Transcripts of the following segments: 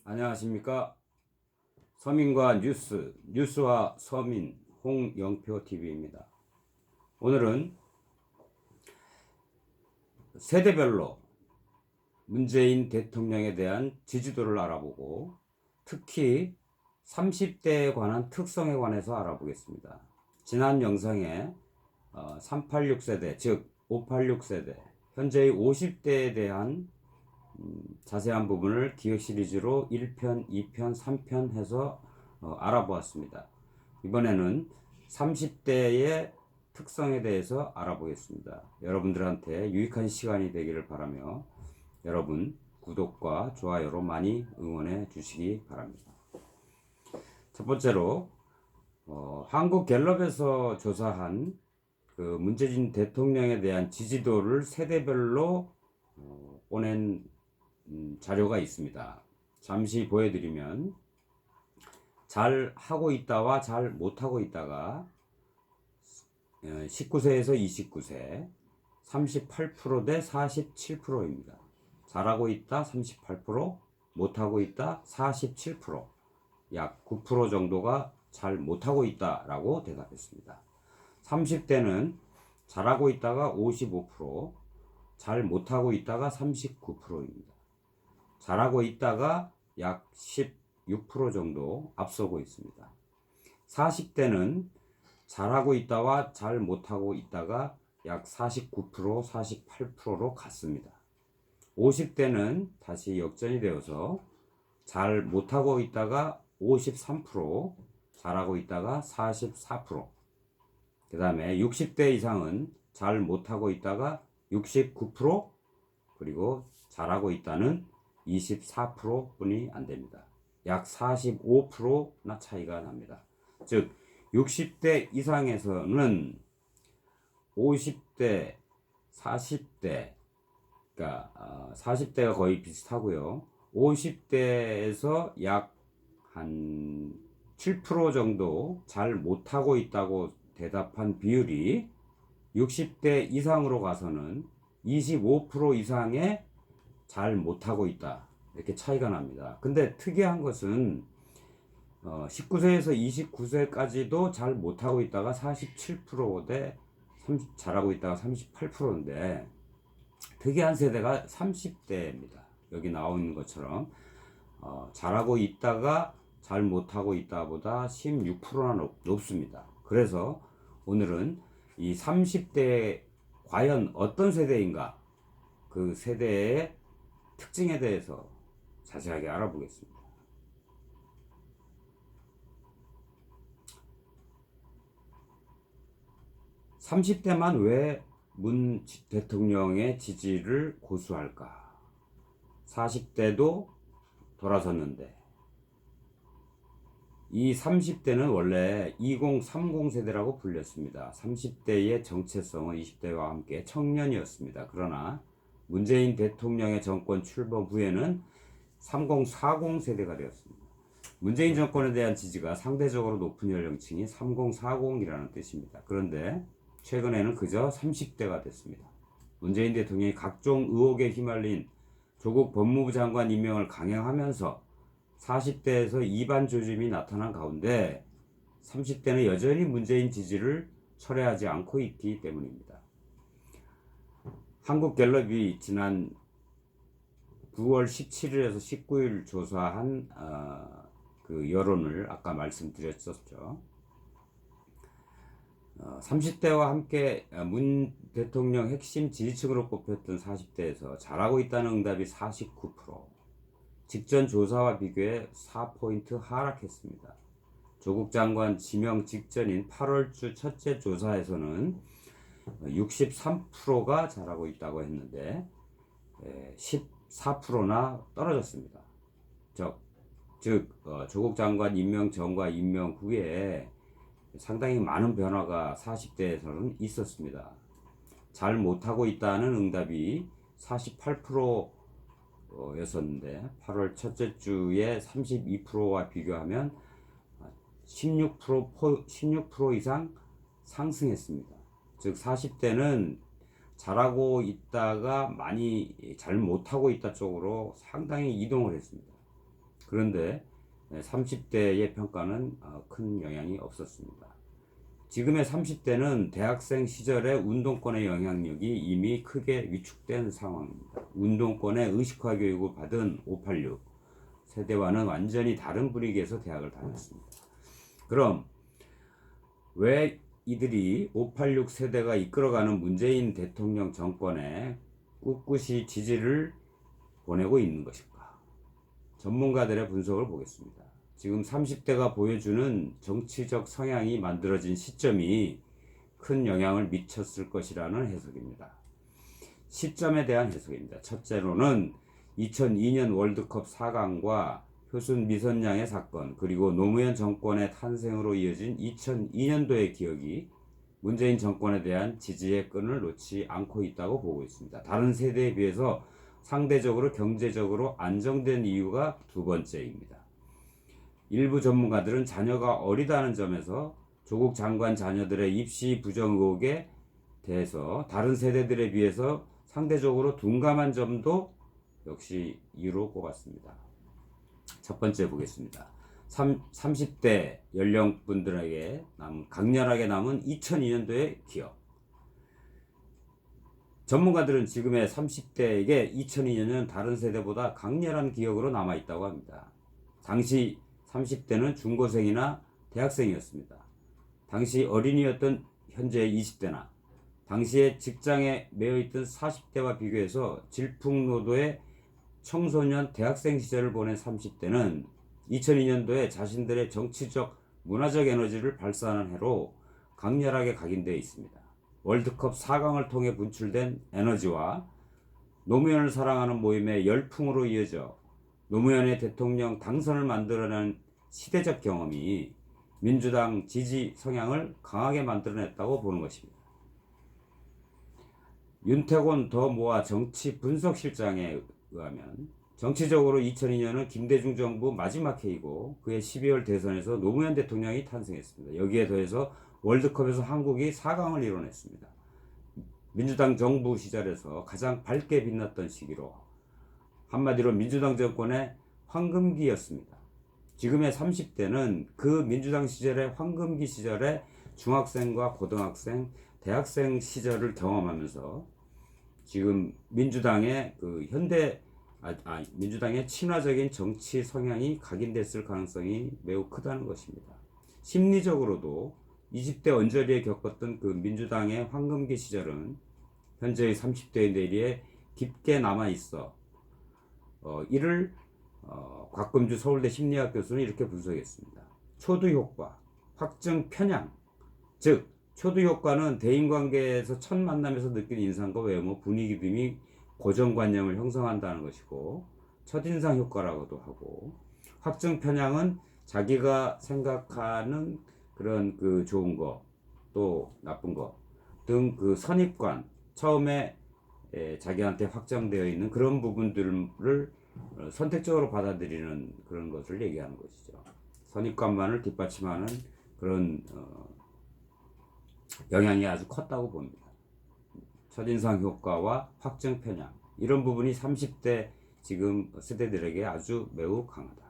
안녕하십니까. 서민과 뉴스와 서민 홍영표TV입니다. 오늘은 세대별로 문재인 대통령에 대한 지지도를 알아보고 특히 30대에 관한 특성에 관해서 알아보겠습니다. 지난 영상에 386세대 즉 586세대 현재의 50대에 대한 자세한 부분을 기획 시리즈로 1편, 2편, 3편 해서 알아보았습니다. 이번에는 30대의 특성에 대해서 알아보겠습니다. 여러분들한테 유익한 시간이 되기를 바라며 여러분 구독과 좋아요로 많이 응원해 주시기 바랍니다. 첫 번째로 한국갤럽에서 조사한 그 문재인 대통령에 대한 지지도를 세대별로 꺼낸 자료가 있습니다. 잠시 보여드리면 잘 하고 있다와 잘 못하고 있다가 19세에서 29세 38% 대 47%입니다. 잘하고 있다 38%, 못하고 있다 47%, 약 9% 정도가 잘 못하고 있다라고 대답했습니다. 30대는 잘하고 있다가 55%, 잘 못하고 있다가 39%입니다. 잘하고 있다가 약 16% 정도 앞서고 있습니다. 40대는 잘하고 있다와 잘 못하고 있다가 약 49%, 48%로 같습니다. 50대는 다시 역전이 되어서 잘 못하고 있다가 53%, 잘하고 있다가 44%, 그 다음에 60대 이상은 잘 못하고 있다가 69%, 그리고 잘하고 있다는 24%뿐이 안 됩니다. 약 45%나 차이가 납니다. 즉 60대 이상에서는 50대, 40대, 그러니까 40대가 거의 비슷하고요. 50대에서 약 한 7% 정도 잘 못하고 있다고 대답한 비율이 60대 이상으로 가서는 25% 이상의 잘 못하고 있다, 이렇게 차이가 납니다. 근데 특이한 것은 19세에서 29세까지도 잘 못하고 있다가 47%대 잘하고 있다가 38%인데 특이한 세대가 30대입니다. 여기 나와 있는 것처럼 잘하고 있다가 잘 못하고 있다보다 16%나 높습니다. 그래서 오늘은 이 30대 과연 어떤 세대인가, 그 세대의 특징에 대해서 자세하게 알아보겠습니다. 30대만 왜 문 대통령의 지지를 고수할까? 40대도 돌아섰는데 이 30대는 원래 2030 세대라고 불렸습니다. 30대의 정체성은 20대와 함께 청년이었습니다. 그러나 문재인 대통령의 정권 출범 후에는 3040 세대가 되었습니다. 문재인 정권에 대한 지지가 상대적으로 높은 연령층이 3040이라는 뜻입니다. 그런데 최근에는 그저 30대가 됐습니다. 문재인 대통령이 각종 의혹에 휘말린 조국 법무부 장관 임명을 강행하면서 40대에서 이반 조짐이 나타난 가운데 30대는 여전히 문재인 지지를 철회하지 않고 있기 때문입니다. 한국갤럽이 지난 9월 17일에서 19일 조사한 그 여론을 아까 말씀드렸었죠. 30대와 함께 문 대통령 핵심 지지층으로 꼽혔던 40대에서 잘하고 있다는 응답이 49%, 직전 조사와 비교해 4포인트 하락했습니다. 조국 장관 지명 직전인 8월 주 첫째 조사에서는 63%가 잘하고 있다고 했는데 14%나 떨어졌습니다. 즉 조국 장관 임명 전과 임명 후에 상당히 많은 변화가 40대에서는 있었습니다. 잘 못하고 있다는 응답이 48%였었는데 8월 첫째 주에 32%와 비교하면 16% 이상 상승했습니다. 즉 40대는 잘하고 있다가 많이 잘 못하고 있다 쪽으로 상당히 이동을 했습니다. 그런데 30대의 평가는 큰 영향이 없었습니다. 지금의 30대는 대학생 시절의 운동권의 영향력이 이미 크게 위축된 상황입니다. 운동권의 의식화 교육을 받은 586 세대와는 완전히 다른 분위기에서 대학을 다녔습니다. 그럼 왜 이들이 586 세대가 이끌어가는 문재인 대통령 정권에 꿋꿋이 지지를 보내고 있는 것일까? 전문가들의 분석을 보겠습니다. 지금 30대가 보여주는 정치적 성향이 만들어진 시점이 큰 영향을 미쳤을 것이라는 해석입니다. 시점에 대한 해석입니다. 첫째로는 2002년 월드컵 4강과 효순 미선양의 사건, 그리고 노무현 정권의 탄생으로 이어진 2002년도의 기억이 문재인 정권에 대한 지지의 끈을 놓지 않고 있다고 보고 있습니다. 다른 세대에 비해서 상대적으로 경제적으로 안정된 이유가 두 번째입니다. 일부 전문가들은 자녀가 어리다는 점에서 조국 장관 자녀들의 입시 부정 의혹에 대해서 다른 세대들에 비해서 상대적으로 둔감한 점도 역시 이유로 꼽았습니다. 첫 번째 보겠습니다. 30대 연령분들에게 강렬하게 남은 2002년도의 기억. 전문가들은 지금의 30대에게 2002년은 다른 세대보다 강렬한 기억으로 남아있다고 합니다. 당시 30대는 중고생이나 대학생이었습니다. 당시 어린이였던 현재 20대나 당시에 직장에 매여있던 40대와 비교해서 질풍노도의 청소년 대학생 시절을 보낸 30대는 2002년도에 자신들의 정치적 문화적 에너지를 발산하는 해로 강렬하게 각인되어 있습니다. 월드컵 4강을 통해 분출된 에너지와 노무현을 사랑하는 모임의 열풍으로 이어져 노무현의 대통령 당선을 만들어낸 시대적 경험이 민주당 지지 성향을 강하게 만들어냈다고 보는 것입니다. 윤태곤 더 모아 정치 분석실장에 의하면 정치적으로 2002년은 김대중 정부 마지막 해이고 그해 12월 대선에서 노무현 대통령이 탄생했습니다. 여기에 더해서 월드컵에서 한국이 4강을 이뤄냈습니다. 민주당 정부 시절에서 가장 밝게 빛났던 시기로 한마디로 민주당 정권의 황금기였습니다. 지금의 30대는 그 민주당 시절의 황금기 시절의 중학생과 고등학생, 대학생 시절을 경험하면서 지금 민주당의 민주당의 친화적인 정치 성향이 각인됐을 가능성이 매우 크다는 것입니다. 심리적으로도 20대 언저리에 겪었던 그 민주당의 황금기 시절은 현재의 30대의 뇌리에 깊게 남아있어 이를 곽금주 서울대 심리학 교수는 이렇게 분석했습니다. 초두 효과, 확증 편향, 즉 초두 효과는 대인관계에서 첫 만남에서 느낀 인상과 외모, 분위기 등이 고정관념을 형성한다는 것이고 첫인상 효과라고도 하고, 확증 편향은 자기가 생각하는 그런 그 좋은 거 또 나쁜 거 등 그 선입관, 처음에 자기한테 확정되어 있는 그런 부분들을 선택적으로 받아들이는 그런 것을 얘기하는 것이죠. 선입관만을 뒷받침하는 그런 영향이 아주 컸다고 봅니다. 첫인상 효과와 확증 편향, 이런 부분이 30대 지금 세대들에게 아주 매우 강하다.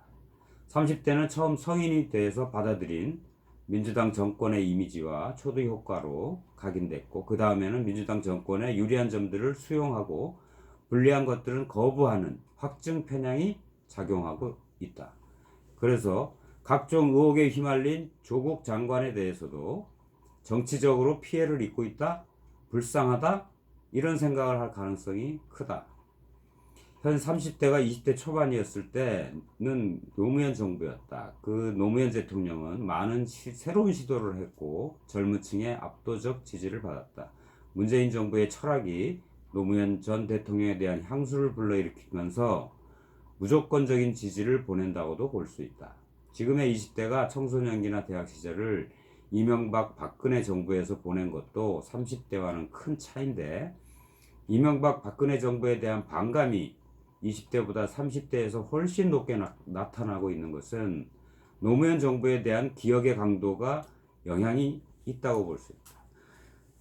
30대는 처음 성인이 돼서 받아들인 민주당 정권의 이미지와 초두 효과로 각인됐고, 그 다음에는 민주당 정권의 유리한 점들을 수용하고 불리한 것들은 거부하는 확증 편향이 작용하고 있다. 그래서 각종 의혹에 휘말린 조국 장관에 대해서도 정치적으로 피해를 입고 있다, 불쌍하다, 이런 생각을 할 가능성이 크다. 현 30대가 20대 초반이었을 때는 노무현 정부였다. 그 노무현 대통령은 많은 새로운 시도를 했고 젊은 층의 압도적 지지를 받았다. 문재인 정부의 철학이 노무현 전 대통령에 대한 향수를 불러일으키면서 무조건적인 지지를 보낸다고도 볼 수 있다. 지금의 20대가 청소년기나 대학 시절을 이명박 박근혜 정부에서 보낸 것도 30대와는 큰 차이인데, 이명박 박근혜 정부에 대한 반감이 20대보다 30대에서 훨씬 높게 나타나고 있는 것은 노무현 정부에 대한 기억의 강도가 영향이 있다고 볼 수 있다.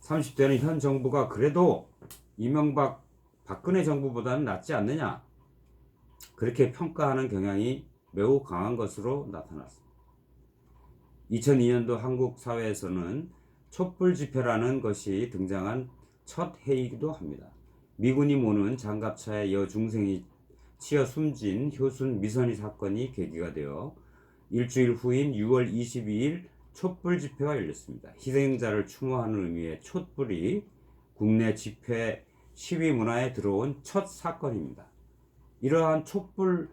30대는 현 정부가 그래도 이명박 박근혜 정부보다는 낫지 않느냐, 그렇게 평가하는 경향이 매우 강한 것으로 나타났습니다. 2002년도 한국 사회에서는 촛불 집회라는 것이 등장한 첫 해이기도 합니다. 미군이 모는 장갑차에 여중생이 치여 숨진 효순 미선희 사건이 계기가 되어 일주일 후인 6월 22일 촛불 집회가 열렸습니다. 희생자를 추모하는 의미의 촛불이 국내 집회 시위 문화에 들어온 첫 사건입니다. 이러한 촛불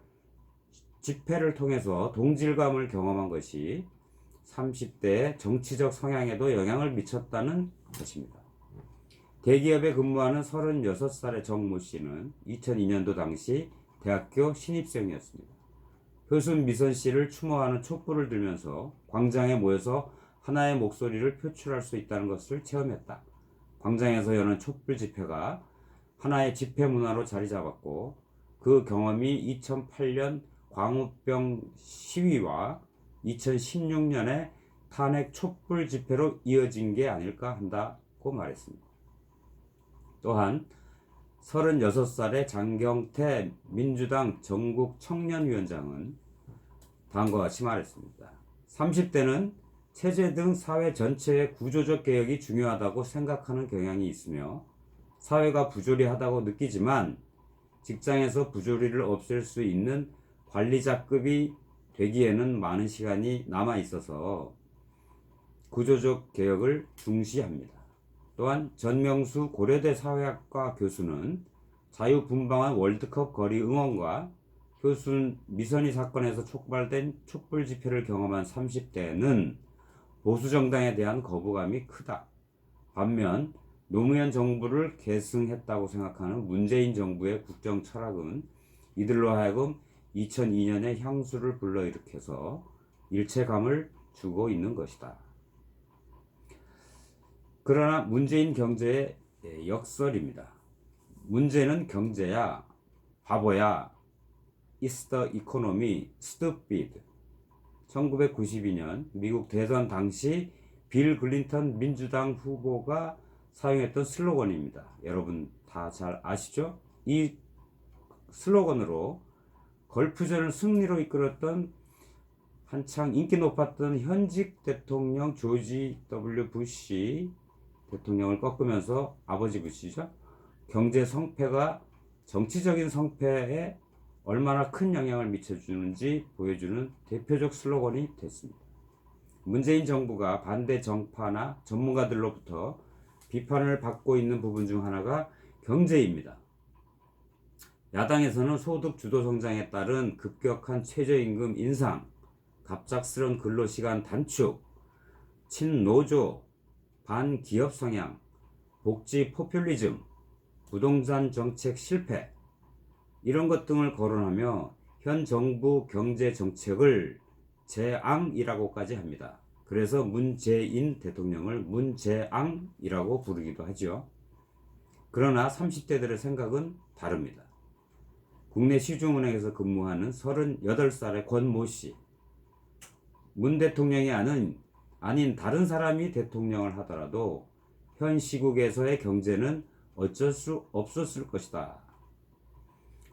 집회를 통해서 동질감을 경험한 것이 30대 정치적 성향에도 영향을 미쳤다는 것입니다. 대기업에 근무하는 36살의 정모 씨는 2002년도 당시 대학교 신입생이었습니다. 효순 미선 씨를 추모하는 촛불을 들면서 광장에 모여서 하나의 목소리를 표출할 수 있다는 것을 체험했다. 광장에서 여는 촛불 집회가 하나의 집회 문화로 자리 잡았고 그 경험이 2008년 광우병 시위와 2016년에 탄핵 촛불 집회로 이어진 게 아닐까 한다고 말했습니다. 또한 36살의 장경태 민주당 전국 청년위원장은 다음과 같이 말했습니다. 30대는 체제 등 사회 전체의 구조적 개혁이 중요하다고 생각하는 경향이 있으며 사회가 부조리하다고 느끼지만 직장에서 부조리를 없앨 수 있는 관리자급이 되기에는 많은 시간이 남아 있어서 구조적 개혁을 중시합니다. 또한 전명수 고려대 사회학과 교수는 자유분방한 월드컵 거리 응원과 효순 미선희 사건에서 촉발된 촛불 집회를 경험한 30대는 보수정당에 대한 거부감이 크다. 반면 노무현 정부를 계승했다고 생각하는 문재인 정부의 국정 철학은 이들로 하여금 2002년의 향수를 불러일으켜서 일체감을 주고 있는 것이다. 그러나 문재인 경제의 역설입니다. 문제는 경제야, 바보야, It's the economy, stupid. 1992년 미국 대선 당시 빌 클린턴 민주당 후보가 사용했던 슬로건입니다. 여러분 다 잘 아시죠? 이 슬로건으로 걸프전을 승리로 이끌었던 한창 인기 높았던 현직 대통령 조지 W. 부시 대통령을 꺾으면서 아버지 부시죠. 경제 성패가 정치적인 성패에 얼마나 큰 영향을 미쳐주는지 보여주는 대표적 슬로건이 됐습니다. 문재인 정부가 반대 정파나 전문가들로부터 비판을 받고 있는 부분 중 하나가 경제입니다. 야당에서는 소득 주도 성장에 따른 급격한 최저임금 인상, 갑작스런 근로시간 단축, 친노조, 반기업 성향, 복지 포퓰리즘, 부동산 정책 실패 이런 것 등을 거론하며 현 정부 경제 정책을 재앙이라고까지 합니다. 그래서 문재인 대통령을 문재앙이라고 부르기도 하죠. 그러나 30대들의 생각은 다릅니다. 국내 시중은행에서 근무하는 38살의 권모 씨. 문 대통령이 아닌 다른 사람이 대통령을 하더라도 현 시국에서의 경제는 어쩔 수 없었을 것이다.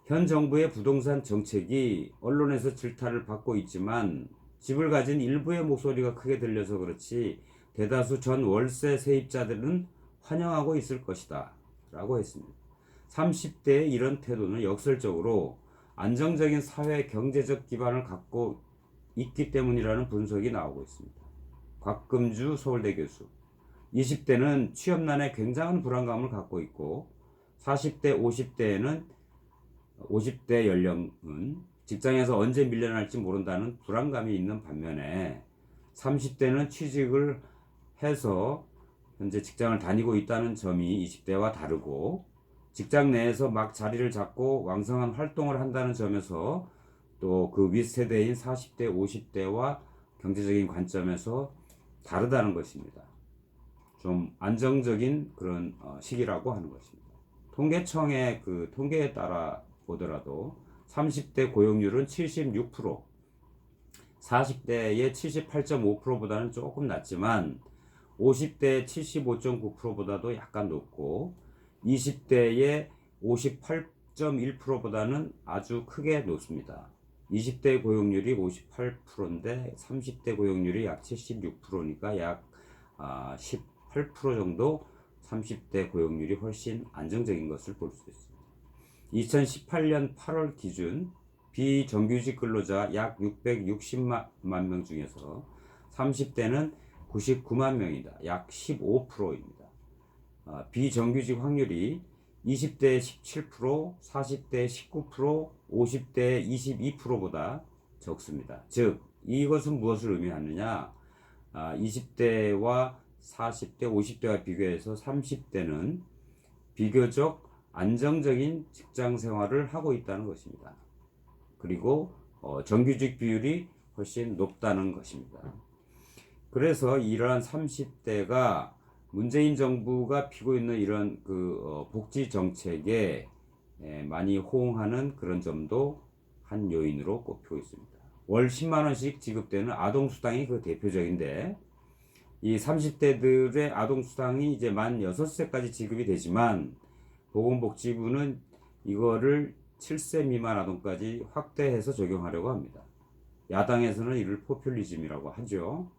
현 정부의 부동산 정책이 언론에서 질타를 받고 있지만 집을 가진 일부의 목소리가 크게 들려서 그렇지 대다수 전 월세 세입자들은 환영하고 있을 것이다 라고 했습니다. 30대의 이런 태도는 역설적으로 안정적인 사회 경제적 기반을 갖고 있기 때문이라는 분석이 나오고 있습니다. 곽금주 서울대 교수. 20대는 취업난에 굉장한 불안감을 갖고 있고 40대, 50대 연령은 직장에서 언제 밀려날지 모른다는 불안감이 있는 반면에 30대는 취직을 해서 현재 직장을 다니고 있다는 점이 20대와 다르고 직장 내에서 막 자리를 잡고 왕성한 활동을 한다는 점에서 또 그 윗세대인 40대, 50대와 경제적인 관점에서 다르다는 것입니다. 좀 안정적인 그런 시기라고 하는 것입니다. 통계청의 그 통계에 따라 보더라도 30대 고용률은 76%, 40대의 78.5%보다는 조금 낮지만 50대의 75.9%보다도 약간 높고 20대의 58.1%보다는 아주 크게 높습니다. 20대 고용률이 58%인데 30대 고용률이 약 76%니까 약 18% 정도 30대 고용률이 훨씬 안정적인 것을 볼 수 있습니다. 2018년 8월 기준 비정규직 근로자 약 660만 명 중에서 30대는 99만 명이다. 약 15%입니다. 비정규직 확률이 20대 17%, 40대 19%, 50대 22%보다 적습니다. 즉, 이것은 무엇을 의미하느냐? 20대와 40대, 50대와 비교해서 30대는 비교적 안정적인 직장 생활을 하고 있다는 것입니다. 그리고 정규직 비율이 훨씬 높다는 것입니다. 그래서 이러한 30대가 문재인 정부가 피고 있는 이런 복지 정책에 많이 호응하는 그런 점도 한 요인으로 꼽히고 있습니다. 월 10만 원씩 지급되는 아동수당이 그 대표적인데, 이 30대들의 아동수당이 이제 만 6세까지 지급이 되지만 보건복지부는 이거를 7세 미만 아동까지 확대해서 적용하려고 합니다. 야당에서는 이를 포퓰리즘이라고 하죠.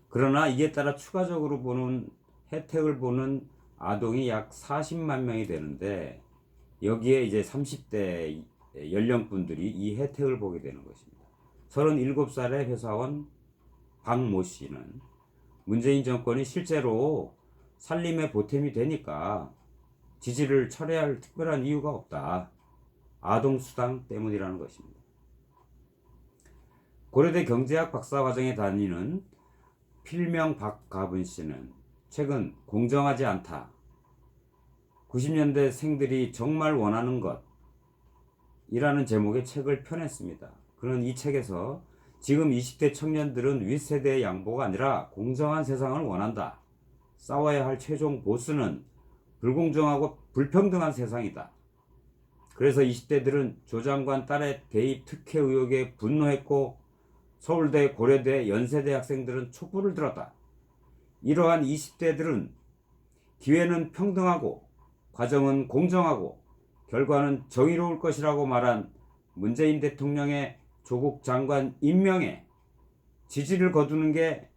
그러나 이에 따라 추가적으로 보는 혜택을 보는 아동이 약 40만 명이 되는데, 여기에 이제 30대 연령분들이 이 혜택을 보게 되는 것입니다. 37살의 회사원 박모 씨는 문재인 정권이 실제로 살림에 보탬이 되니까 지지를 철회할 특별한 이유가 없다. 아동수당 때문이라는 것입니다. 고려대 경제학 박사과정에 다니는 필명 박가분 씨는 최근 공정하지 않다. 90년대 생들이 정말 원하는 것 이라는 제목의 책을 펴냈습니다. 그는 이 책에서 지금 20대 청년들은 윗세대의 양보가 아니라 공정한 세상을 원한다. 싸워야 할 최종 보스는 불공정하고 불평등한 세상이다. 그래서 20대들은 조 장관 딸의 대입 특혜 의혹에 분노했고, 서울대, 고려대, 연세대 학생들은 촛불을 들었다. 이러한 20대들은 기회는 평등하고 과정은 공정하고 결과는 정의로울 것이라고 말한 문재인 대통령의 조국 장관 임명에 지지를 거두는 게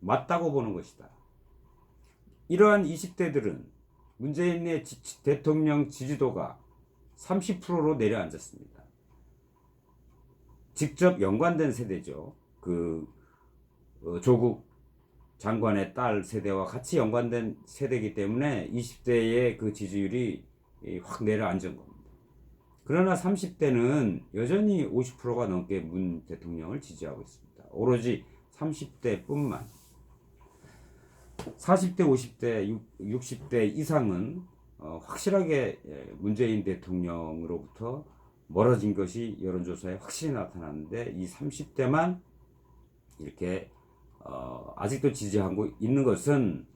맞다고 보는 것이다. 이러한 20대들은 문재인의 대통령 지지도가 30%로 내려앉았습니다. 직접 연관된 세대죠. 조국 장관의 딸 세대와 같이 연관된 세대이기 때문에 20대의 그 지지율이 확 내려앉은 겁니다. 그러나 30대는 여전히 50%가 넘게 문 대통령을 지지하고 있습니다. 오로지 30대뿐만. 40대, 50대, 60대 이상은 확실하게 문재인 대통령으로부터 멀어진 것이 여론조사에 확실히 나타났는데, 이 30대만 이렇게 아직도 지지하고 있는 것은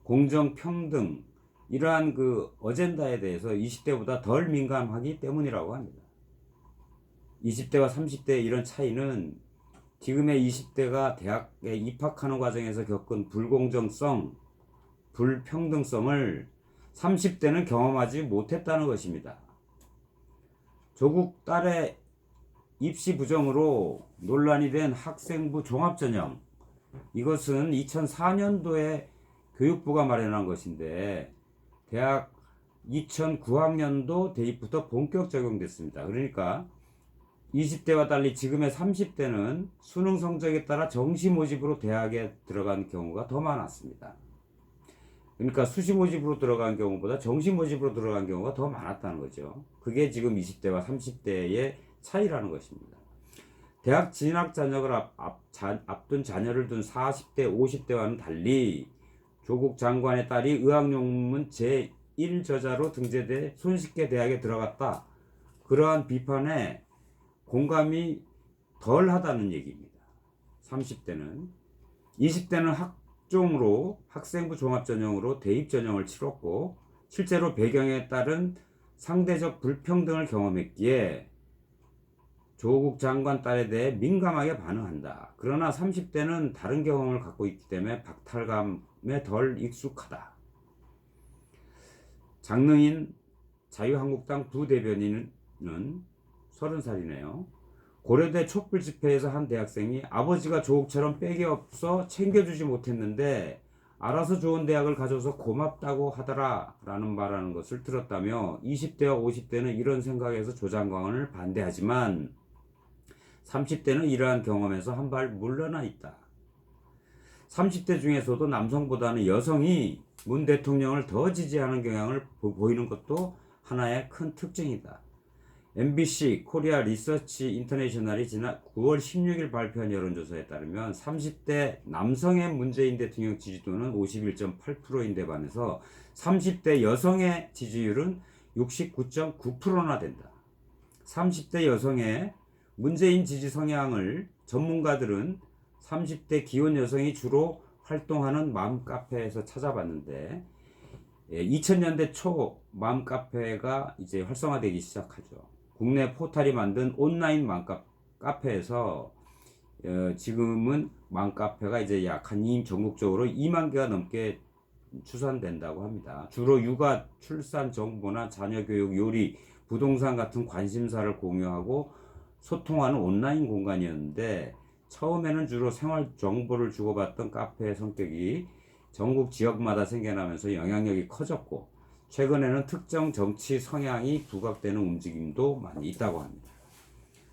공정, 평등 이러한 그 어젠다에 대해서 20대보다 덜 민감하기 때문이라고 합니다. 20대와 30대의 이런 차이는 지금의 20대가 대학에 입학하는 과정에서 겪은 불공정성, 불평등성을 30대는 경험하지 못했다는 것입니다. 조국 딸의 입시 부정으로 논란이 된 학생부 종합전형, 이것은 2004년도에 교육부가 마련한 것인데 대학 2009학년도 대입부터 본격 적용됐습니다. 그러니까 20대와 달리 지금의 30대는 수능 성적에 따라 정시 모집으로 대학에 들어간 경우가 더 많았습니다. 그러니까 수시 모집으로 들어간 경우보다 정시 모집으로 들어간 경우가 더 많았다는 거죠. 그게 지금 20대와 30대의 차이라는 것입니다. 대학 진학 자격을 앞둔 자녀를 둔 40대, 50대와는 달리 조국 장관의 딸이 의학용문 제1저자로 등재돼 손쉽게 대학에 들어갔다. 그러한 비판에 공감이 덜 하다는 얘기입니다. 30대는. 20대는 학종으로 학생부 종합전형으로 대입전형을 치렀고 실제로 배경에 따른 상대적 불평등을 경험했기에 조국 장관 딸에 대해 민감하게 반응한다. 그러나 30대는 다른 경험을 갖고 있기 때문에 박탈감에 덜 익숙하다. 장능인 자유한국당 부대변인은 30살이네요. 고려대 촛불 집회에서 한 대학생이 아버지가 조국처럼 빽이 없어 챙겨주지 못했는데 알아서 좋은 대학을 가져서 고맙다고 하더라 라는 말하는 것을 들었다며 20대와 50대는 이런 생각에서 조장관을 반대하지만 30대는 이러한 경험에서 한 발 물러나 있다. 30대 중에서도 남성보다는 여성이 문 대통령을 더 지지하는 경향을 보이는 것도 하나의 큰 특징이다. MBC 코리아 리서치 인터내셔널이 지난 9월 16일 발표한 여론조사에 따르면 30대 남성의 문재인 대통령 지지도는 51.8%인데 반해서 30대 여성의 지지율은 69.9%나 된다. 30대 여성의 문재인 지지 성향을 전문가들은 30대 기혼 여성이 주로 활동하는 맘카페에서 찾아봤는데 2000년대 초 맘카페가 이제 활성화되기 시작하죠. 국내 포탈이 만든 온라인 맘카페에서 지금은 맘카페가 이제 약 한 전국적으로 2만 개가 넘게 추산된다고 합니다. 주로 육아, 출산 정보나 자녀 교육, 요리, 부동산 같은 관심사를 공유하고 소통하는 온라인 공간이었는데 처음에는 주로 생활 정보를 주고받던 카페의 성격이 전국 지역마다 생겨나면서 영향력이 커졌고 최근에는 특정 정치 성향이 부각되는 움직임도 많이 있다고 합니다.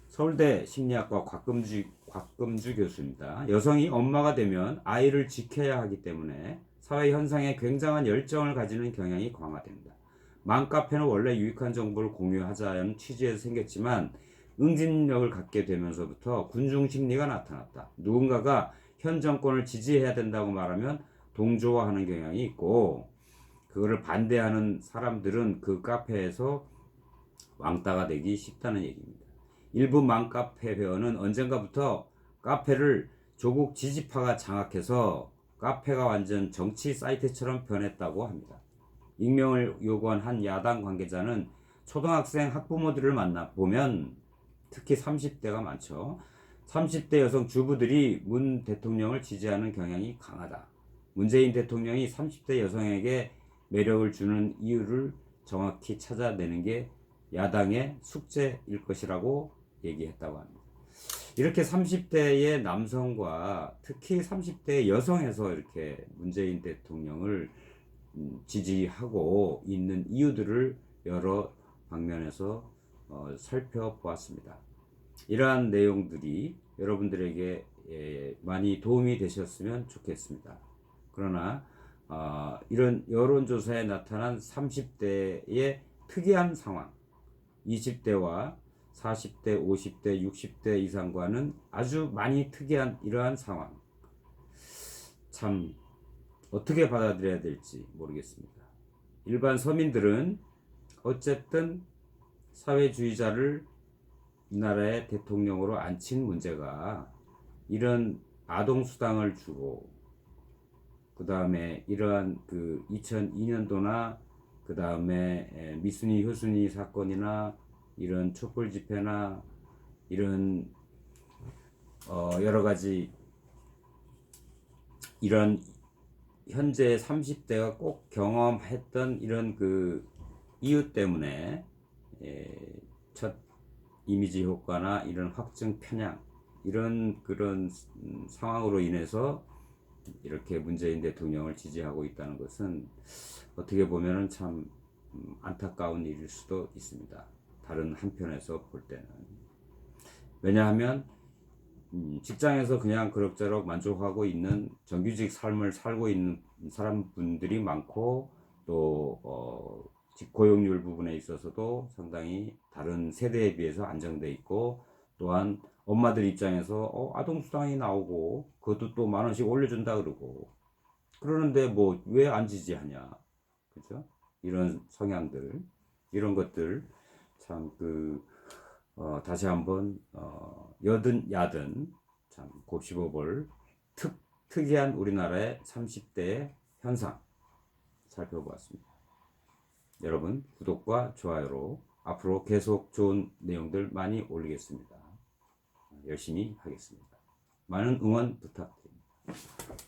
서울대 심리학과 곽금주 교수입니다. 여성이 엄마가 되면 아이를 지켜야 하기 때문에 사회 현상에 굉장한 열정을 가지는 경향이 강화됩니다. 맘카페는 원래 유익한 정보를 공유하자는 취지에서 생겼지만 응집력을 갖게 되면서부터 군중 심리가 나타났다. 누군가가 현 정권을 지지해야 된다고 말하면 동조화하는 경향이 있고 그거를 반대하는 사람들은 그 카페에서 왕따가 되기 쉽다는 얘기입니다. 일부 맘카페 회원은 언젠가부터 카페를 조국 지지파가 장악해서 카페가 완전 정치 사이트처럼 변했다고 합니다. 익명을 요구한 한 야당 관계자는 초등학생 학부모들을 만나 보면 특히 30대가 많죠. 30대 여성 주부들이 문 대통령을 지지하는 경향이 강하다. 문재인 대통령이 30대 여성에게 매력을 주는 이유를 정확히 찾아내는 게 야당의 숙제일 것이라고 얘기했다고 합니다. 이렇게 30대의 남성과 특히 30대의 여성에서 이렇게 문재인 대통령을 지지하고 있는 이유들을 여러 방면에서 살펴보았습니다. 이러한 내용들이 여러분들에게 많이 도움이 되셨으면 좋겠습니다. 그러나 이런 여론조사에 나타난 30대의 특이한 상황, 20대와 40대, 50대, 60대 이상과는 아주 많이 특이한 이러한 상황, 참 어떻게 받아들여야 될지 모르겠습니다. 일반 서민들은 어쨌든 사회주의자를 이 나라의 대통령으로 앉힌 문제가 이런 아동수당을 주고 그 다음에 이러한 그 2002년도나 그 다음에 미순이 효순이 사건이나 이런 촛불 집회나 이런 여러 가지 이런 현재 30대가 꼭 경험했던 이런 그 이유 때문에 첫 이미지 효과나 이런 확증 편향 이런 그런 상황으로 인해서 이렇게 문재인 대통령을 지지하고 있다는 것은 어떻게 보면은 참 안타까운 일일 수도 있습니다. 다른 한편에서 볼 때는. 왜냐하면 직장에서 그냥 그럭저럭 만족하고 있는 정규직 삶을 살고 있는 사람분들이 많고 또 고용률 부분에 있어서도 상당히 다른 세대에 비해서 안정돼 있고 또한 엄마들 입장에서 아동수당이 나오고 그것도 또 10,000원씩 올려준다 그러고 그러는데 뭐 왜 안 지지하냐, 그죠? 이런 성향들 이런 것들 참 다시 한번 여든 야든 참 곱씹어볼 특이한 우리나라의 30대의 현상 살펴보았습니다. 여러분 구독과 좋아요로 앞으로 계속 좋은 내용들 많이 올리겠습니다. 열심히 하겠습니다. 많은 응원 부탁드립니다.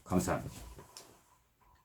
감사합니다.